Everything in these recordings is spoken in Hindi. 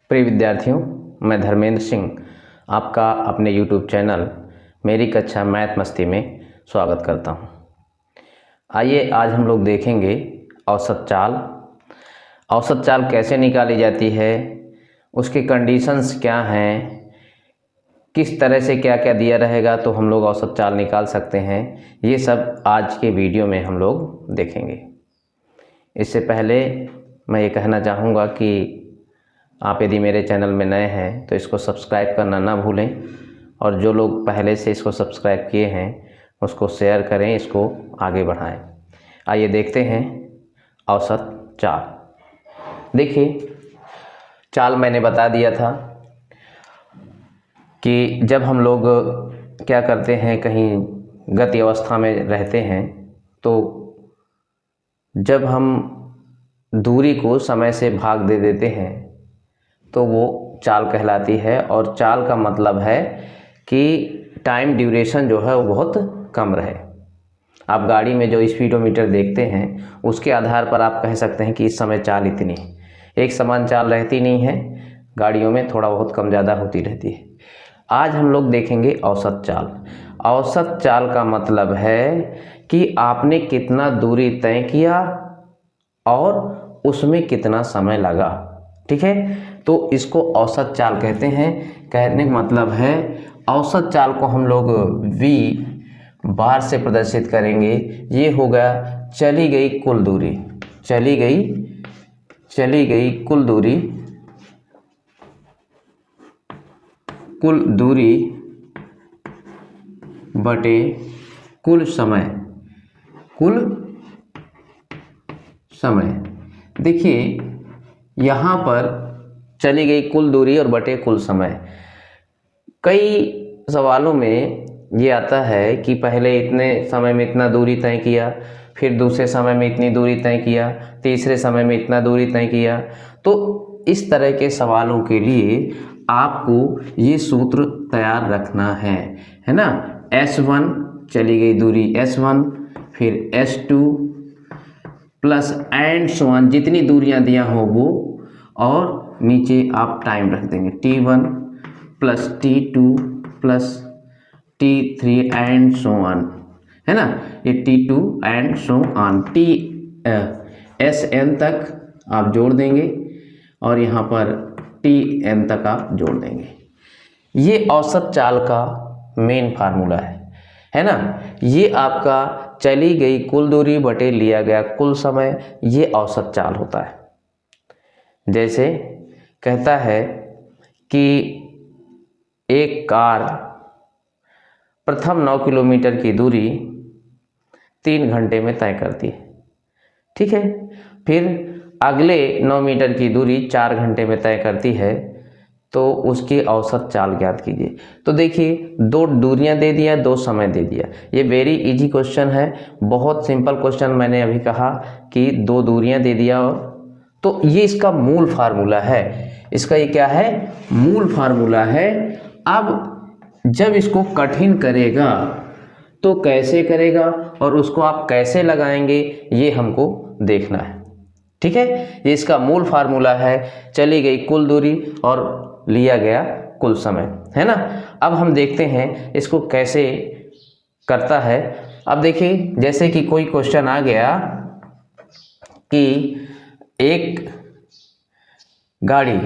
प्रिय विद्यार्थियों, मैं धर्मेंद्र सिंह आपका अपने YouTube चैनल मेरी कक्षा मैथ मस्ती में स्वागत करता हूं। आइए आज हम लोग देखेंगे औसत चाल। औसत चाल कैसे निकाली जाती है, उसके कंडीशंस क्या हैं, किस तरह से क्या क्या दिया रहेगा तो हम लोग औसत चाल निकाल सकते हैं, ये सब आज के वीडियो में हम लोग देखेंगे। इससे पहले मैं ये कहना चाहूँगा कि आप यदि मेरे चैनल में नए हैं तो इसको सब्सक्राइब करना ना भूलें, और जो लोग पहले से इसको सब्सक्राइब किए हैं उसको शेयर करें, इसको आगे बढ़ाएं। आइए देखते हैं औसत चाल। देखिए, चाल मैंने बता दिया था कि जब हम लोग क्या करते हैं, कहीं गति अवस्था में रहते हैं तो जब हम दूरी को समय से भाग दे देते हैं तो वो चाल कहलाती है। और चाल का मतलब है कि टाइम ड्यूरेशन जो है वो बहुत कम रहे। आप गाड़ी में जो स्पीडोमीटर देखते हैं उसके आधार पर आप कह सकते हैं कि इस समय चाल इतनी है। एक समान चाल रहती नहीं है, गाड़ियों में थोड़ा बहुत कम ज़्यादा होती रहती है। आज हम लोग देखेंगे औसत चाल। औसत चाल का मतलब है कि आपने कितना दूरी तय किया और उसमें कितना समय लगा। ठीक है, तो इसको औसत चाल कहते हैं। कहने का मतलब है औसत चाल को हम लोग v बार से प्रदर्शित करेंगे। ये होगा चली गई कुल दूरी, चली गई कुल दूरी, कुल दूरी बटे कुल समय, कुल समय। देखिए यहाँ पर चली गई कुल दूरी और बटे कुल समय। कई सवालों में ये आता है कि पहले इतने समय में इतना दूरी तय किया, फिर दूसरे समय में इतनी दूरी तय किया, तीसरे समय में इतना दूरी तय किया। तो इस तरह के सवालों के लिए आपको ये सूत्र तैयार रखना है ना। S1 चली गई दूरी S1, फिर S2 plus and so on, जितनी दूरियां दिया हो वो, और नीचे आप टाइम रख देंगे T1 plus T2 plus T3 and so on, है ना। ये T2 and so on, SN तक आप जोड़ देंगे और यहाँ पर TN तक आप जोड़ देंगे। ये औसत चाल का मेन फार्मूला है ना। ये आपका चली गई कुल दूरी बटे लिया गया कुल समय, ये औसत चाल होता है। जैसे कहता है कि एक कार प्रथम 9 किलोमीटर की दूरी 3 घंटे में तय करती है। ठीक है, फिर अगले 9 मीटर की दूरी 4 घंटे में तय करती है, तो उसकी औसत चाल ज्ञात कीजिए। तो देखिए, दो दूरियां दे दिया, दो समय दे दिया। ये वेरी इजी क्वेश्चन है, बहुत सिंपल क्वेश्चन। मैंने अभी कहा कि दो दूरियां दे दिया, और तो ये इसका मूल फार्मूला है। इसका ये क्या है, मूल फार्मूला है। अब जब इसको कठिन करेगा तो कैसे करेगा और उसको आप कैसे लगाएंगे, ये हमको देखना है। ठीक है, ये इसका मूल फार्मूला है, चली गई कुल दूरी और लिया गया कुल समय, है ना। अब हम देखते हैं इसको कैसे करता है। अब देखिए, जैसे कि कोई क्वेश्चन आ गया कि एक गाड़ी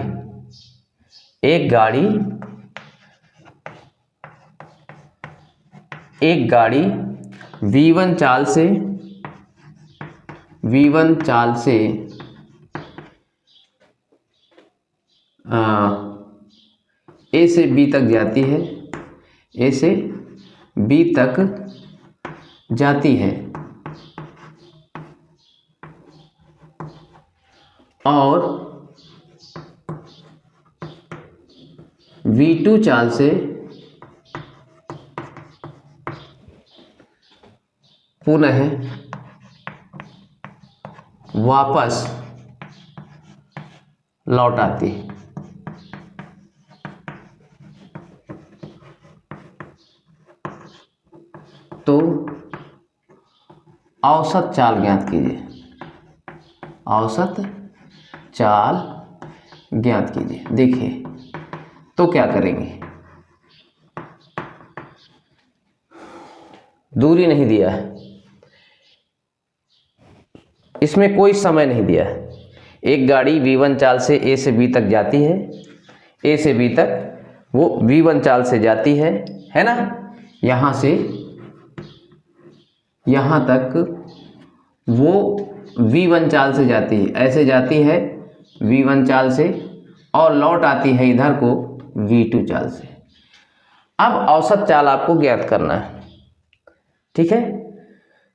V1 चाल से A से B तक जाती है, A से B तक जाती है, और V2 चाल से पुनः वापस लौट आती है। तो औसत चाल ज्ञात कीजिए। औसत चाल ज्ञात कीजिए। देखिए तो क्या करेंगे, दूरी नहीं दिया है, इसमें कोई समय नहीं दिया है। एक गाड़ी v1 चाल से a से b तक जाती है, a से b तक वो v1 चाल से जाती है ना। यहाँ से यहाँ तक वो v1 चाल से जाती है, ऐसे जाती है v1 चाल से और लौट आती है इधर को v2 चाल से। अब औसत चाल आपको ज्ञात करना है, ठीक है।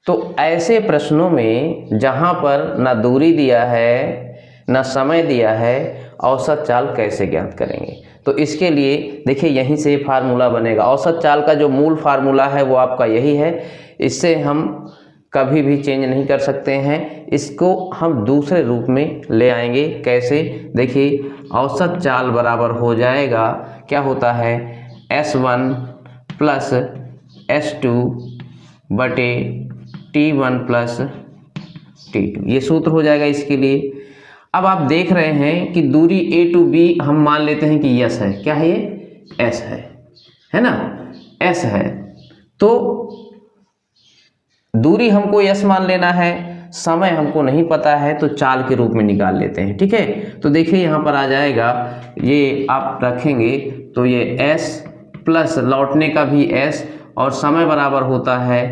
तो ऐसे प्रश्नों में जहाँ पर ना दूरी दिया है ना समय दिया है, औसत चाल कैसे ज्ञात करेंगे। तो इसके लिए देखिए यहीं से फार्मूला बनेगा। औसत चाल का जो मूल फार्मूला है वो आपका यही है, इससे हम कभी भी चेंज नहीं कर सकते हैं। इसको हम दूसरे रूप में ले आएंगे। कैसे, देखिए औसत चाल बराबर हो जाएगा, क्या होता है, S1 प्लस S2 बटे T1 प्लस T2, ये सूत्र हो जाएगा इसके लिए। अब आप देख रहे हैं कि दूरी A to B हम मान लेते हैं कि यस है, क्या है ये, S है ना, S है। तो दूरी हमको यस मान लेना है, समय हमको नहीं पता है तो चाल के रूप में निकाल लेते हैं, ठीक है। तो देखिए यहाँ पर आ जाएगा, ये आप रखेंगे तो ये S प्लस लौटने का भी S और समय बराबर होता है,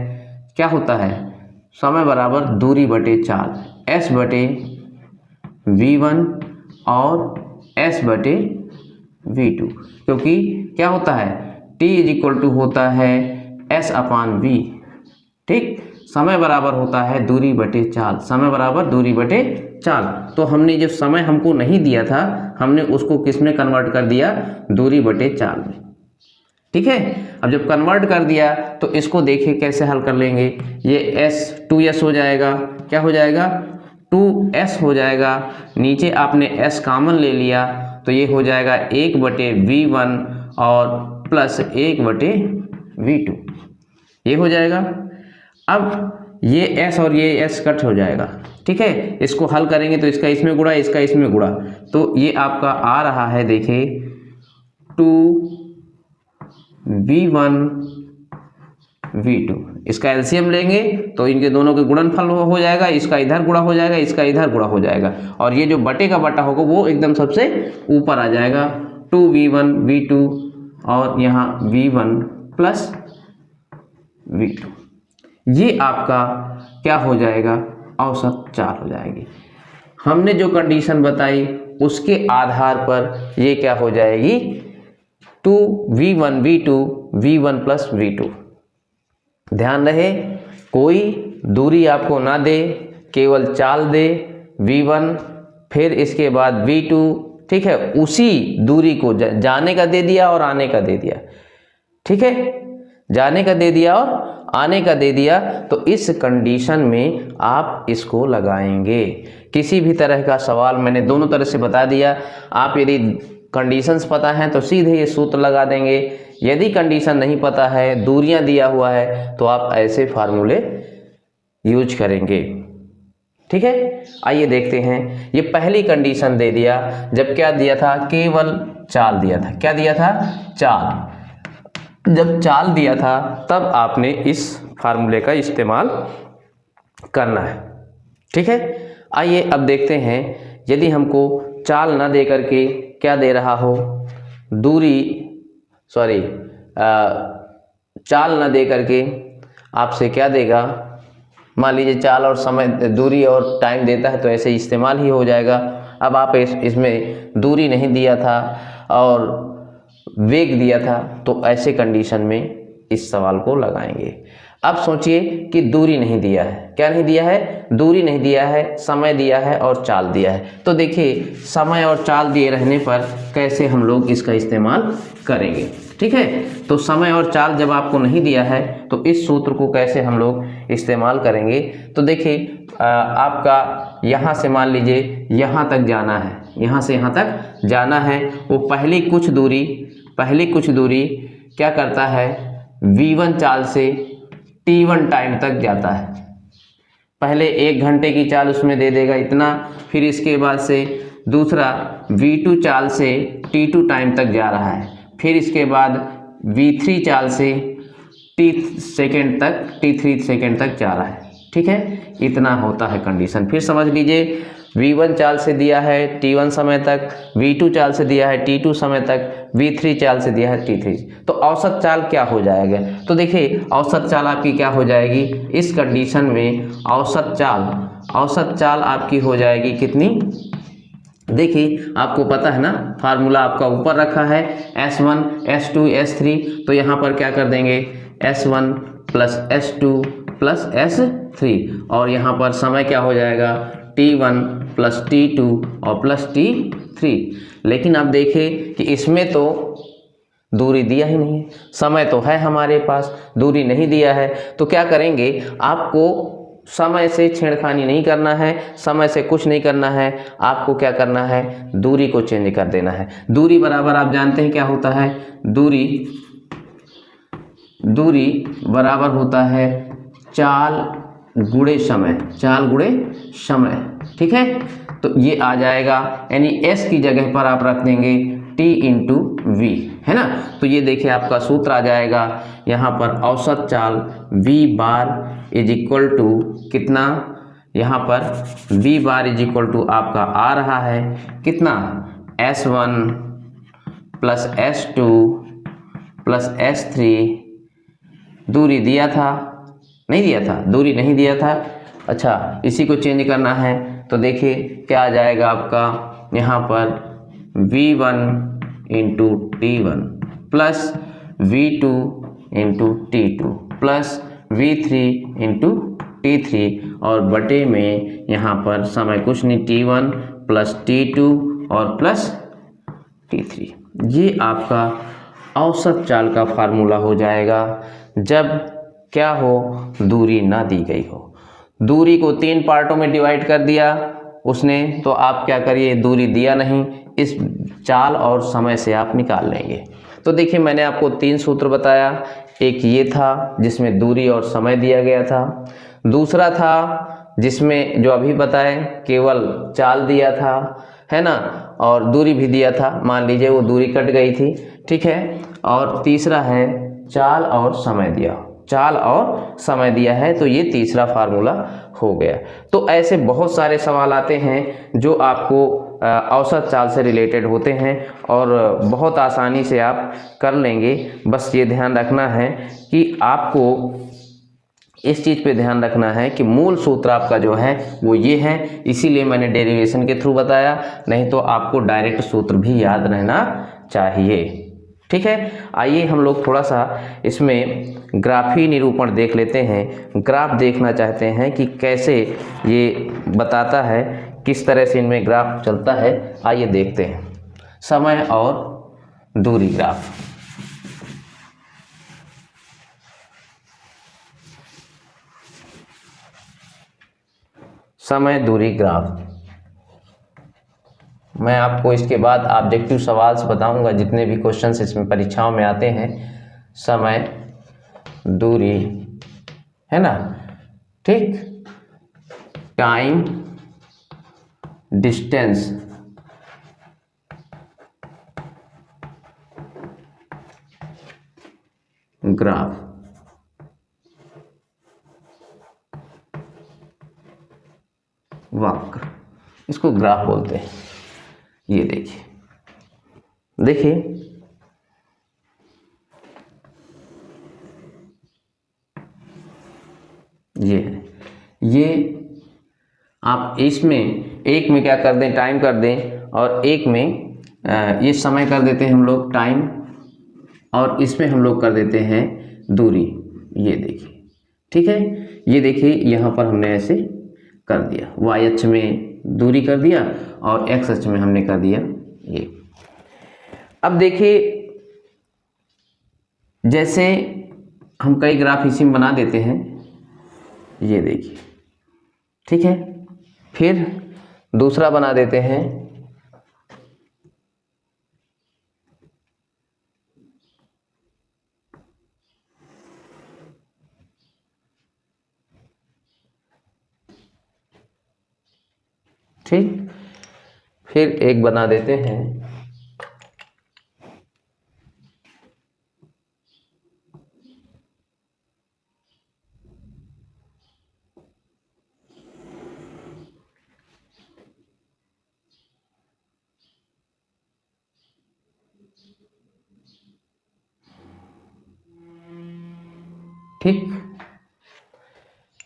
क्या होता है, समय बराबर दूरी बटे चाल, S बटे V1 और S बटे V2, क्योंकि क्या होता है, T इज इक्वल टू होता है S अपान V, ठीक। समय बराबर होता है दूरी बटे चाल, समय बराबर दूरी बटे चाल। तो हमने जो समय हमको नहीं दिया था, हमने उसको किस में कन्वर्ट कर दिया, दूरी बटे चाल में, ठीक है। अब जब कन्वर्ट कर दिया तो इसको देखिए कैसे हल कर लेंगे। ये S 2S हो जाएगा, क्या हो जाएगा, 2S हो जाएगा। नीचे आपने S कॉमन ले लिया तो ये हो जाएगा 1 बटे V1 और प्लस 1 बटे V2, ये हो जाएगा। अब ये S और ये S कट हो जाएगा, ठीक है। इसको हल करेंगे तो इसका इसमें गुणा, इसका इसमें गुणा, तो ये आपका आ रहा है, देखिए 2V1 V2, इसका एलसीएम लेंगे तो इनके दोनों के गुणनफल हो जाएगा, इसका इधर गुणा हो जाएगा, इसका इधर गुणा हो जाएगा, और ये जो बटे का बटा होगा वो एकदम सबसे ऊपर आ जाएगा, 2V1 V2 और यहाँ V1 प्लस V2, ये आपका क्या हो जाएगा, औसत चाल हो जाएगी। हमने जो कंडीशन बताई उसके आधार पर ये क्या हो जाएगी, 2V1 V2 V1 plus V2। ध्यान रहे कोई दूरी आपको ना दे, केवल चाल दे V1, फिर इसके बाद V2, ठीक है। उसी दूरी को जाने का दे दिया और आने का दे दिया, ठीक है, जाने का दे दिया और आने का दे दिया। तो इस कंडीशन में आप इसको लगाएंगे। किसी भी तरह का सवाल मैंने दोनों तरह से बता दिया। आप यदि कंडीशंस पता हैं तो सीधे ये सूत्र लगा देंगे, यदि कंडीशन नहीं पता है, दूरियां दिया हुआ है, तो आप ऐसे फार्मूले यूज करेंगे, ठीक है। आइए देखते हैं, ये पहली कंडीशन दे दिया, जब क्या दिया था, केवल चाल दिया था, क्या दिया था, चाल। जब चाल दिया था तब आपने इस फार्मूले का इस्तेमाल करना है, ठीक है। आइए अब देखते हैं, यदि हमको चाल ना दे करके क्या दे रहा हो, चाल ना दे करके आपसे क्या देगा, मान लीजिए चाल और समय, दूरी और टाइम देता है तो ऐसे इस्तेमाल ही हो जाएगा। अब आप इसमें दूरी नहीं दिया था और वेग दिया था, तो ऐसे कंडीशन में इस सवाल को लगाएंगे। अब सोचिए कि दूरी नहीं दिया है, क्या नहीं दिया है, दूरी नहीं दिया है, समय दिया है और चाल दिया है। तो देखिए समय और चाल दिए रहने पर कैसे हम लोग इसका इस्तेमाल करेंगे, ठीक है। तो समय और चाल जब आपको नहीं दिया है तो इस सूत्र को कैसे हम लोग इस्तेमाल करेंगे। तो देखिए आपका यहाँ से मान लीजिए यहाँ तक जाना है, यहाँ से यहाँ तक जाना है, वो पहली कुछ दूरी क्या करता है, V1 चाल से T1 टाइम तक जाता है। पहले 1 घंटे की चाल उसमें दे देगा इतना, फिर इसके बाद से दूसरा V2 चाल से T2 टाइम तक जा रहा है, फिर इसके बाद V3 चाल से T3 सेकेंड तक जा रहा है। ठीक है, इतना होता है कंडीशन। फिर समझ लीजिए V1 चाल से दिया है T1 समय तक, V2 चाल से दिया है T2 समय तक, V3 चाल से दिया है T3। तो औसत चाल क्या हो जाएगा? तो देखिए औसत चाल आपकी क्या हो जाएगी इस कंडीशन में? औसत चाल आपकी हो जाएगी कितनी? देखिए आपको पता है ना, फार्मूला आपका ऊपर रखा है S1 S2 S3, तो यहाँ पर क्या कर देंगे S1 plus S2 plus S3, और यहाँ पर समय क्या हो जाएगा T1 प्लस T2 और प्लस T3। लेकिन अब देखें कि इसमें तो दूरी दिया ही नहीं है, समय तो है हमारे पास, दूरी नहीं दिया है। तो क्या करेंगे, आपको समय से छेड़खानी नहीं करना है, समय से कुछ नहीं करना है, आपको क्या करना है दूरी को चेंज कर देना है। दूरी बराबर आप जानते हैं क्या होता है, दूरी बराबर होता है चाल गुणे समय। ठीक है, तो ये आ जाएगा, यानी S की जगह पर आप रख देंगे T इंटू V, है ना। तो ये देखिए आपका सूत्र आ जाएगा यहाँ पर, औसत चाल V bar is equal to कितना, यहाँ पर V bar is equal to आपका आ रहा है कितना, S1 plus S2 plus S3। दूरी दिया था नहीं दिया था, दूरी नहीं दिया था। अच्छा, इसी को चेंज करना है तो देखिए क्या आ जाएगा आपका यहाँ पर V1 into T1 plus V2 into T2 plus V3 into T3, और बटे में यहाँ पर समय कुछ नहीं, T1 प्लस T2 और प्लस T3। ये आपका औसत चाल का फार्मूला हो जाएगा जब क्या हो, दूरी ना दी गई हो। दूरी को 3 पार्टों में डिवाइड कर दिया उसने, तो आप क्या करिए, दूरी दिया नहीं, इस चाल और समय से आप निकाल लेंगे। तो देखिए मैंने आपको 3 सूत्र बताया, एक ये था जिसमें दूरी और समय दिया गया था, दूसरा था जिसमें जो अभी बताए केवल चाल दिया था, है ना, और दूरी भी दिया था, मान लीजिए वो दूरी कट गई थी, ठीक है। और तीसरा है चाल और समय दिया है, तो ये तीसरा फार्मूला हो गया। तो ऐसे बहुत सारे सवाल आते हैं जो आपको औसत चाल से रिलेटेड होते हैं और बहुत आसानी से आप कर लेंगे। बस ये ध्यान रखना है कि आपको इस चीज़ पे ध्यान रखना है कि मूल सूत्र आपका जो है वो ये है, इसीलिए मैंने डेरिवेशन के थ्रू बताया, नहीं तो आपको डायरेक्ट सूत्र भी याद रहना चाहिए। ठीक है, आइए हम लोग थोड़ा सा इसमें ग्राफी निरूपण देख लेते हैं। ग्राफ देखना चाहते हैं कि कैसे ये बताता है, किस तरह से इनमें ग्राफ चलता है। आइए देखते हैं समय और दूरी ग्राफ। समय दूरी ग्राफ, मैं आपको इसके बाद ऑब्जेक्टिव सवाल से बताऊंगा, जितने भी क्वेश्चंस इसमें परीक्षाओं में आते हैं। समय दूरी, है ना, ठीक, टाइम डिस्टेंस, ग्राफ, वक्र, इसको ग्राफ बोलते हैं। ये देखिए ये है, ये आप इसमें एक में क्या कर दें, टाइम कर दें, और एक में ये समय कर देते हैं हम लोग टाइम, और इसमें हम लोग कर देते हैं दूरी। ये देखिए, ठीक है, ये देखिए यहाँ पर हमने ऐसे कर दिया, वाई अक्ष में दूरी कर दिया और एक्स अक्ष में हमने कर दिया ये। अब देखिए जैसे हम कई ग्राफ इसी में बना देते हैं, ये देखिए, ठीक है, फिर दूसरा बना देते हैं, ठीक, फिर एक बना देते हैं। ठीक,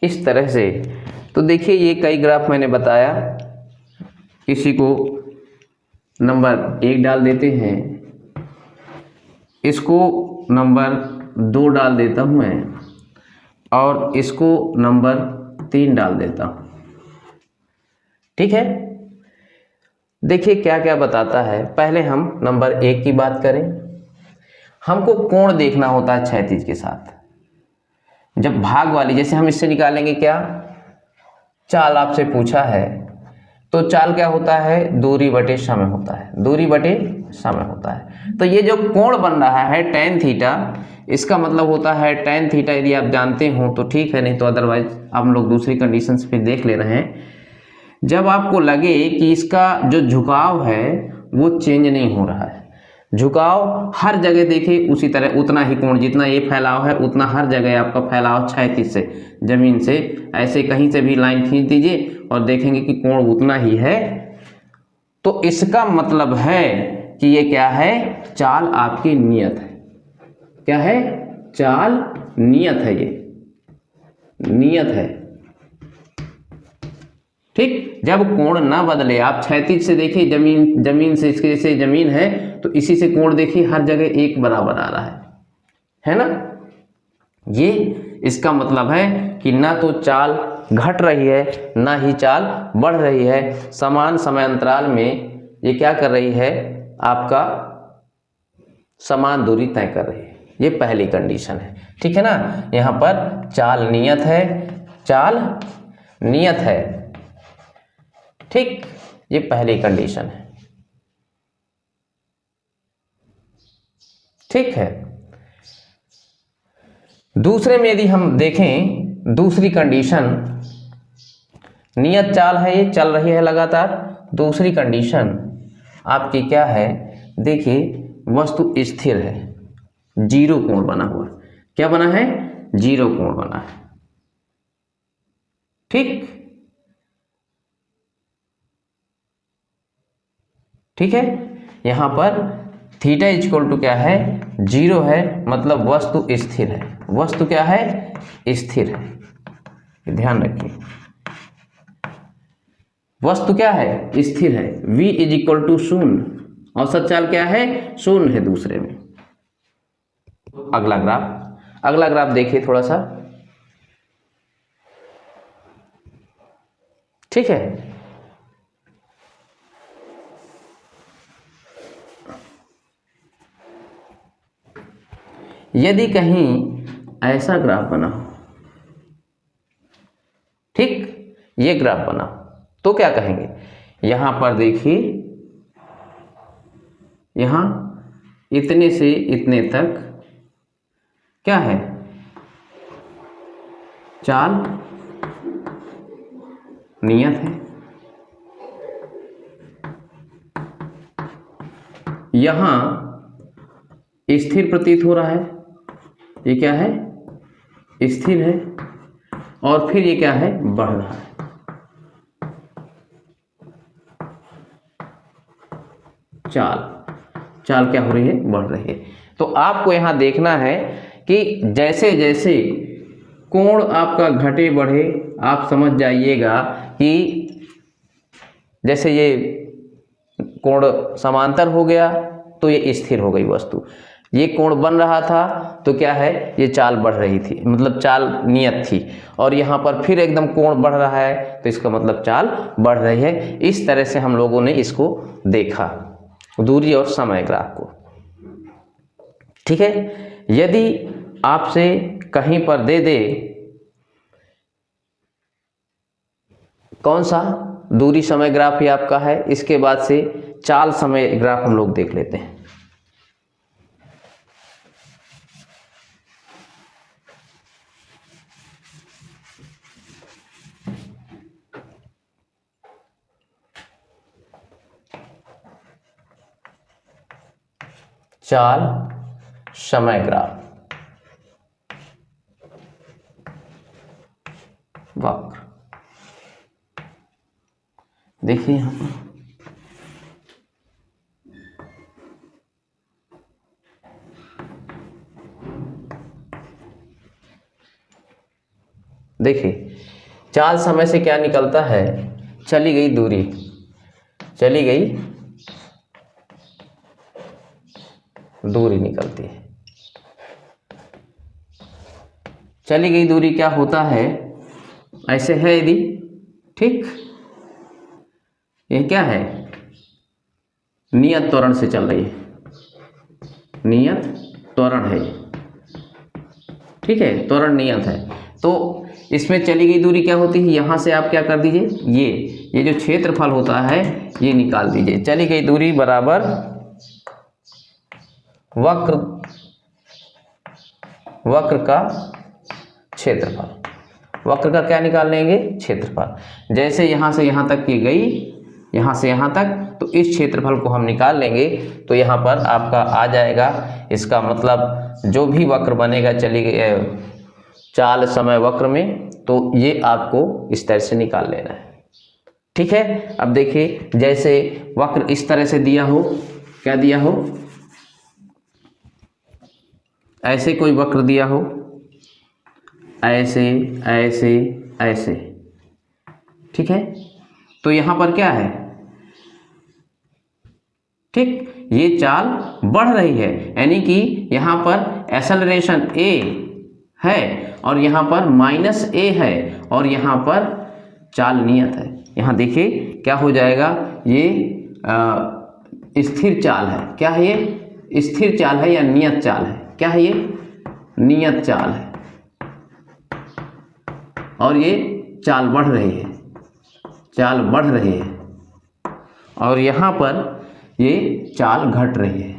इस तरह से। तो देखिए ये कई ग्राफ मैंने बताया, किसी को नंबर 1 डाल देते हैं, इसको नंबर 2 डाल देता हूँ मैं, और इसको नंबर 3 डाल देता हूँ। ठीक है, देखिए क्या क्या बताता है। पहले हम नंबर 1 की बात करें। हमको कोण देखना होता है क्षैतिज के साथ। जब भाग वाली, जैसे हम इससे निकालेंगे क्या, चाल आपसे पूछा है, तो चाल क्या होता है, दूरी बटे समय होता है, दूरी बटे समय होता है। तो ये जो कोण बन रहा है tan थीटा, इसका मतलब होता है tan थीटा, यदि आप जानते हो तो ठीक है, नहीं तो अदरवाइज हम लोग दूसरी कंडीशंस पे देख ले रहे हैं। जब आपको लगे कि इसका जो झुकाव है वो चेंज नहीं हो रहा है, झुकाव हर जगह देखिए उसी तरह, उतना ही कोण, जितना ये फैलाव है उतना हर जगह आपका फैलाव क्षैतिज से, जमीन से ऐसे कहीं से भी लाइन खींच दीजिए और देखेंगे कि कोण उतना ही है। तो इसका मतलब है कि ये क्या है, चाल आपकी नियत है। क्या है, चाल नियत है, ये नियत है। ठीक, जब कोण ना बदले, आप क्षैतिज से देखिए, जमीन से, इसके जैसे जमीन है तो इसी से कोण देखिए हर जगह एक बराबर आ रहा है ना। ये इसका मतलब है कि ना तो चाल घट रही है ना ही चाल बढ़ रही है, समान समय अंतराल में ये क्या कर रही है, आपका समान दूरी तय कर रही है। ये पहली कंडीशन है। ठीक है ना, यहाँ पर चाल नियत है, चाल नियत है। ठीक, ये पहली कंडीशन है। ठीक है, दूसरे में यदि हम देखें, दूसरी कंडीशन, नियत चाल है, ये चल रही है लगातार। दूसरी कंडीशन आपकी क्या है, देखिए वस्तु स्थिर है, जीरो कोण बना हुआ। क्या बना है, जीरो कोण बना है। ठीक, ठीक है, यहां पर थीटा इक्वल टू क्या है, जीरो है, मतलब वस्तु स्थिर है। वस्तु क्या है, स्थिर है, ध्यान रखिए, वस्तु क्या है, स्थिर है। v इज इक्वल टू शून्य, औसत चाल क्या है, शून्य है दूसरे में। अगला ग्राफ, अगला ग्राफ देखिए थोड़ा सा। ठीक है, यदि कहीं ऐसा ग्राफ बना हो, ठीक, ये ग्राफ बना तो क्या कहेंगे, यहां पर देखिए, यहां इतने से इतने तक क्या है, चाल नियत है। यहां स्थिर प्रतीत हो रहा है, ये क्या है, स्थिर है, और फिर ये क्या है, बढ़ रहा है। चाल क्या हो रही है, बढ़ रही है। तो आपको यहां देखना है कि जैसे जैसे कोण आपका घटे बढ़े, आप समझ जाइएगा कि जैसे ये कोण समांतर हो गया तो ये स्थिर हो गई वस्तु, ये कोण बन रहा था तो क्या है, ये चाल बढ़ रही थी, मतलब चाल नियत थी, और यहाँ पर फिर एकदम कोण बढ़ रहा है तो इसका मतलब चाल बढ़ रही है। इस तरह से हम लोगों ने इसको देखा, दूरी और समय ग्राफ को। ठीक है, यदि आपसे कहीं पर दे दे कौन सा, दूरी समय ग्राफ ही आपका है, इसके बाद से चाल समय ग्राफ हम लोग देख लेते हैं। चाल समय ग्राफ, वक्र। देखिए यहाँ पर देखिए चाल समय से क्या निकलता है, चली गई दूरी, चली गई दूरी निकलती है। चली गई दूरी क्या होता है, ऐसे है यदि, ठीक, ये क्या है, नियत त्वरण से चल रही है, नियत त्वरण है, ठीक है, त्वरण नियत है। तो इसमें चली गई दूरी क्या होती है, यहाँ से आप क्या कर दीजिए, ये जो क्षेत्रफल होता है ये निकाल दीजिए। चली गई दूरी बराबर वक्र का क्षेत्रफल, वक्र का क्या निकाल लेंगे, क्षेत्रफल। जैसे यहाँ से यहाँ तक की गई, यहाँ से यहाँ तक, तो इस क्षेत्रफल को हम निकाल लेंगे तो यहाँ पर आपका आ जाएगा। इसका मतलब जो भी वक्र बनेगा चली गई चाल समय वक्र में, तो ये आपको इस तरह से निकाल लेना है, ठीक है। अब देखिए जैसे वक्र इस तरह से दिया हो, क्या दिया हो, ऐसे कोई वक्र दिया हो, ऐसे ऐसे ऐसे, ठीक है। तो यहाँ पर क्या है, ठीक, ये चाल बढ़ रही है, यानी कि यहाँ पर एक्सेलरेशन a है और यहाँ पर -a है और यहाँ पर चाल नियत है। यहाँ देखिए क्या हो जाएगा, ये स्थिर चाल है, क्या है ये, स्थिर चाल है या नियत चाल है, क्या है ये, नियत चाल है, और ये चाल बढ़ रही है, चाल बढ़ रही है, और यहाँ पर ये चाल घट रही है,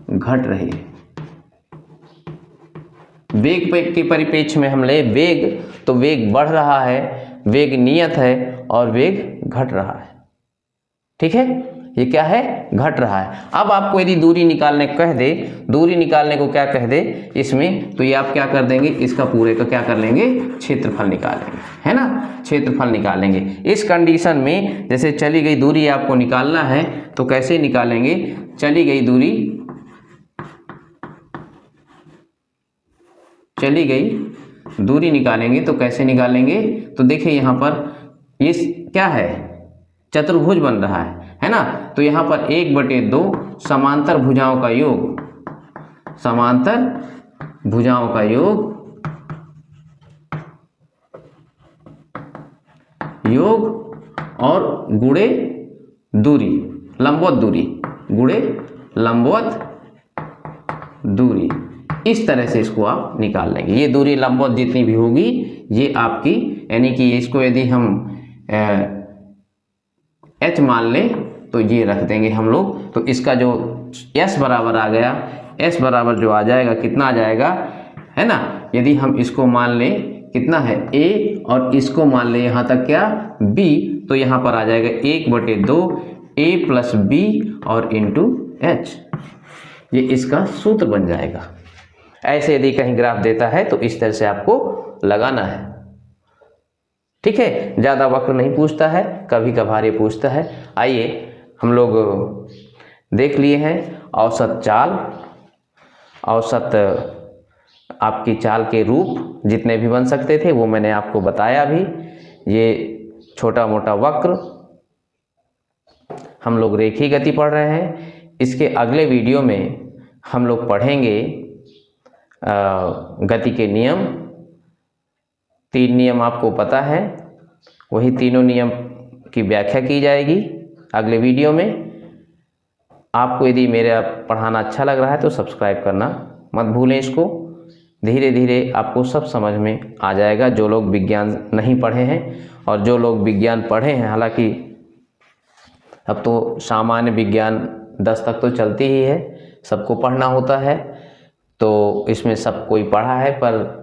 घट रही है। वेग के परिप्रेक्ष्य में हम ले वेग, तो वेग बढ़ रहा है, वेग नियत है और वेग घट रहा है, ठीक है, ये क्या है, घट रहा है। अब आपको यदि दूरी निकालने कह दे, दूरी निकालने को क्या कह दे इसमें, तो ये आप क्या कर देंगे, इसका पूरे का क्या कर लेंगे, क्षेत्रफल निकालेंगे, है ना, क्षेत्रफल निकालेंगे। इस कंडीशन में जैसे चली गई दूरी आपको निकालना है, तो कैसे निकालेंगे, चली गई दूरी, चली गई दूरी निकालेंगे तो कैसे निकालेंगे, तो देखिए यहाँ पर ये क्या है, चतुर्भुज बन रहा है ना। तो यहाँ पर 1/2 समांतर भुजाओं का योग, समांतर भुजाओं का योग, योग और गुणे दूरी, लंबवत दूरी, गुणे लंबवत दूरी, इस तरह से इसको आप निकाल लेंगे। ये दूरी लंबवत जितनी भी होगी ये आपकी, यानी कि इसको यदि हम h मान लें तो ये रख देंगे हम लोग, तो इसका जो s बराबर आ गया, s बराबर जो आ जाएगा, कितना आ जाएगा, है ना, यदि हम इसको मान लें कितना है a और इसको मान लें यहाँ तक क्या b, तो यहाँ पर आ जाएगा 1/2 a + b और इंटू h, ये इसका सूत्र बन जाएगा। ऐसे यदि कहीं ग्राफ देता है तो इस तरह से आपको लगाना है, ठीक है। ज़्यादा वक्र नहीं पूछता है, कभी कभार ये पूछता है। आइए हम लोग देख लिए हैं औसत चाल, औसत आपकी चाल के रूप जितने भी बन सकते थे वो मैंने आपको बताया भी। ये छोटा मोटा वक्र, हम लोग रेखीय गति पढ़ रहे हैं। इसके अगले वीडियो में हम लोग पढ़ेंगे गति के नियम। 3 नियम आपको पता है, वही तीनों नियम की व्याख्या की जाएगी अगले वीडियो में। आपको यदि मेरा पढ़ाना अच्छा लग रहा है तो सब्सक्राइब करना मत भूलें इसको। धीरे धीरे आपको सब समझ में आ जाएगा, जो लोग विज्ञान नहीं पढ़े हैं और जो लोग विज्ञान पढ़े हैं। हालांकि अब तो सामान्य विज्ञान 10 तक तो चलती ही है, सबको पढ़ना होता है, तो इसमें सब कोई पढ़ा है, पर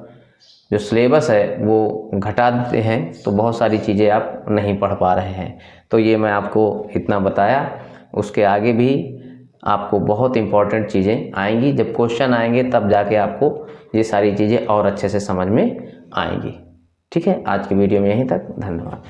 जो सिलेबस है वो घटा देते हैं, तो बहुत सारी चीज़ें आप नहीं पढ़ पा रहे हैं। तो ये मैं आपको इतना बताया, उसके आगे भी आपको बहुत इंपॉर्टेंट चीज़ें आएंगी। जब क्वेश्चन आएंगे तब जाके आपको ये सारी चीज़ें और अच्छे से समझ में आएंगी। ठीक है, आज की वीडियो में यहीं तक, धन्यवाद।